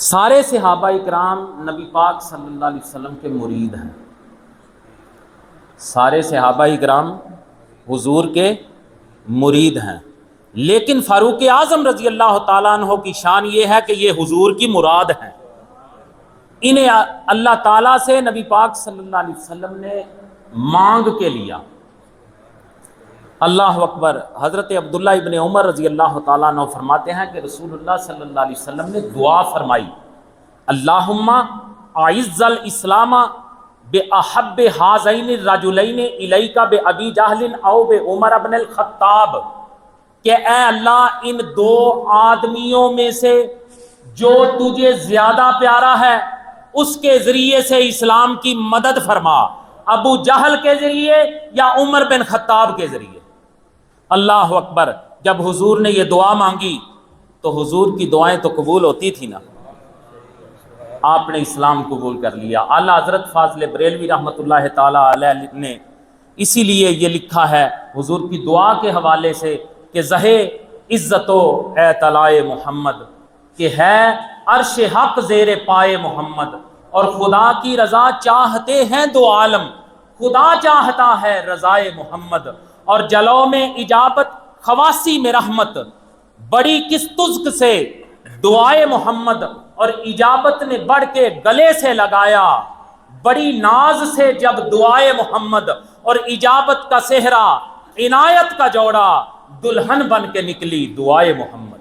سارے صحابہ اکرام نبی پاک صلی اللہ علیہ وسلم کے مرید ہیں، سارے صحابہ اکرام حضور کے مرید ہیں، لیکن فاروق اعظم رضی اللہ تعالیٰ عنہ کی شان یہ ہے کہ یہ حضور کی مراد ہیں۔ انہیں اللہ تعالیٰ سے نبی پاک صلی اللہ علیہ وسلم نے مانگ کے لیا۔ اللہ اکبر۔ حضرت عبداللہ ابن عمر رضی اللہ تعالیٰ عنہ فرماتے ہیں کہ رسول اللہ صلی اللہ علیہ وسلم نے دعا فرمائی، اللہم اعز الاسلام باحب ہذین الرجلین الیک بابی جہل او بعمر بن الخطاب، کہ اے اللہ ان دو آدمیوں میں سے جو تجھے زیادہ پیارا ہے اس کے ذریعے سے اسلام کی مدد فرما، ابو جہل کے ذریعے یا عمر بن خطاب کے ذریعے۔ اللہ اکبر۔ جب حضور نے یہ دعا مانگی تو حضور کی دعائیں تو قبول ہوتی تھی نا، آپ نے اسلام قبول کر لیا۔ اعلیٰ حضرت فاضل بریلوی رحمۃ اللہ تعالیٰ علیہ نے اسی لیے یہ لکھا ہے حضور کی دعا کے حوالے سے کہ زہے عزت و اعتلاء محمد، کہ ہے عرش حق زیر پائے محمد، اور خدا کی رضا چاہتے ہیں دو عالم، خدا چاہتا ہے رضائے محمد، اور جلو میں اجابت خواسی میں رحمت، بڑی کس تزک سے دعائے محمد، اور اجابت نے بڑھ کے گلے سے لگایا، بڑی ناز سے جب دعائے محمد، اور اجابت کا صحرا عنایت کا جوڑا، دلہن بن کے نکلی دعائے محمد۔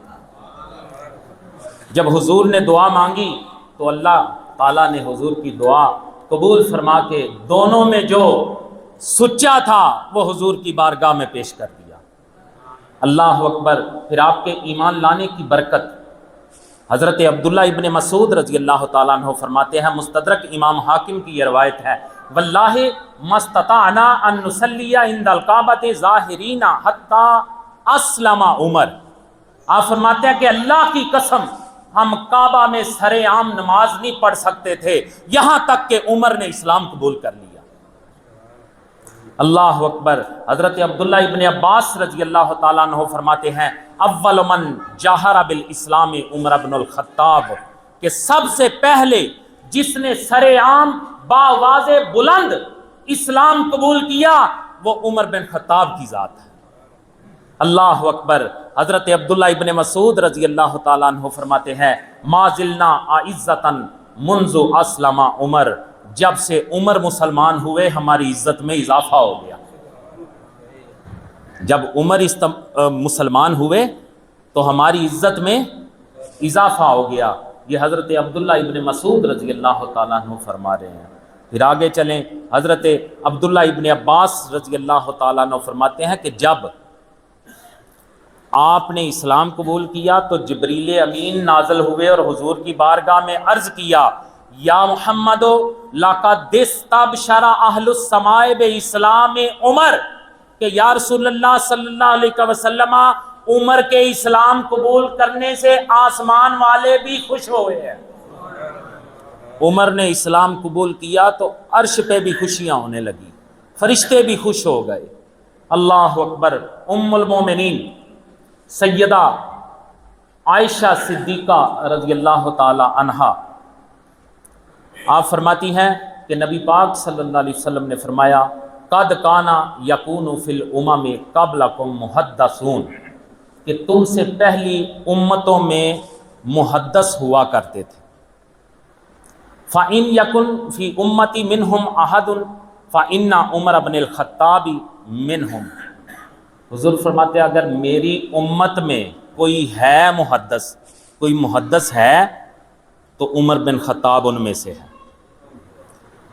جب حضور نے دعا مانگی تو اللہ تعالیٰ نے حضور کی دعا قبول فرما کے دونوں میں جو سچا تھا وہ حضور کی بارگاہ میں پیش کر دیا۔ اللہ اکبر۔ پھر آپ کے ایمان لانے کی برکت، حضرت عبداللہ ابن مسعود رضی اللہ تعالیٰ عنہ فرماتے ہیں، مستدرک امام حاکم کی یہ روایت ہے، واللہ ما استطعنا ان نصلی عند الکعبۃ ظاہرین حتی اسلم عمر۔ آپ فرماتے ہیں کہ اللہ کی قسم ہم کعبہ میں سر عام نماز نہیں پڑھ سکتے تھے یہاں تک کہ عمر نے اسلام قبول کر لیا۔ اللہ اکبر۔ حضرت عبداللہ ابن عباس رضی اللہ تعالیٰ عنہ فرماتے ہیں، اول من جہر بالاسلام عمر بن الخطاب، کہ سب سے پہلے جس نے سر عام باواز بلند اسلام قبول کیا وہ عمر بن خطاب کی ذات ہے۔ اللہ اکبر۔ حضرت عبداللہ ابن مسعود رضی اللہ تعالیٰ عنہ فرماتے ہیں، ما زلنا اعزتا منذ اسلم عمر، جب سے عمر مسلمان ہوئے ہماری عزت میں اضافہ ہو گیا۔ جب عمر مسلمان ہوئے تو ہماری عزت میں اضافہ ہو گیا۔ یہ حضرت عبداللہ ابن مسعود رضی اللہ تعالیٰ عنہ فرما رہے ہیں۔ پھر آگے چلیں، حضرت عبداللہ ابن عباس رضی اللہ تعالیٰ عنہ فرماتے ہیں کہ جب آپ نے اسلام قبول کیا تو جبریل امین نازل ہوئے اور حضور کی بارگاہ میں عرض کیا، یا محمد لقد استبشر اہل السماء باسلام عمر، کہ یا رسول اللہ صلی اللہ علیہ وسلم عمر کے اسلام قبول کرنے سے آسمان والے بھی خوش ہوئے ہیں۔ عمر نے اسلام قبول کیا تو عرش پہ بھی خوشیاں ہونے لگی، فرشتے بھی خوش ہو گئے۔ اللہ اکبر۔ ام المومنین سیدہ عائشہ صدیقہ رضی اللہ تعالی عنہا آپ فرماتی ہیں کہ نبی پاک صلی اللہ علیہ وسلم نے فرمایا، قد کانا یکون فی الامم قبلکم محدثون، کہ تم سے پہلی امتوں میں محدث ہوا کرتے تھے۔ فَإِن يَكُنْ فِي أُمَّتِي مِنْهُمْ أَحَدٌ فَإِنَّ عُمَرَ بْنَ الْخَطَّابِ مِنْهُمْ۔ حضور فرماتے ہیں اگر میری امت میں کوئی ہے محدث، کوئی محدث ہے تو عمر بن خطاب ان میں سے ہے۔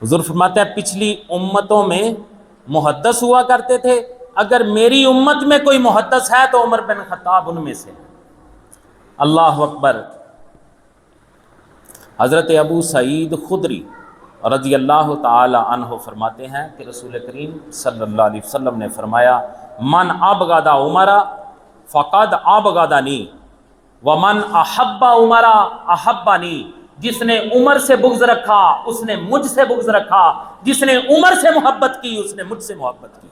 حضور فرماتے ہیں پچھلی امتوں میں محدث ہوا کرتے تھے، اگر میری امت میں کوئی محدث ہے تو عمر بن خطاب ان میں سے ہے۔ اللہ اکبر۔ حضرت ابو سعید خدری رضی اللہ تعالی عنہ فرماتے ہیں کہ رسول کریم صلی اللہ علیہ وسلم نے فرمایا، من ابغض عمر فقد ابغضنی ومن احب عمر احبنی، جس نے عمر سے بغض رکھا اس نے مجھ سے بغض رکھا، جس نے عمر سے محبت کی اس نے مجھ سے محبت کی۔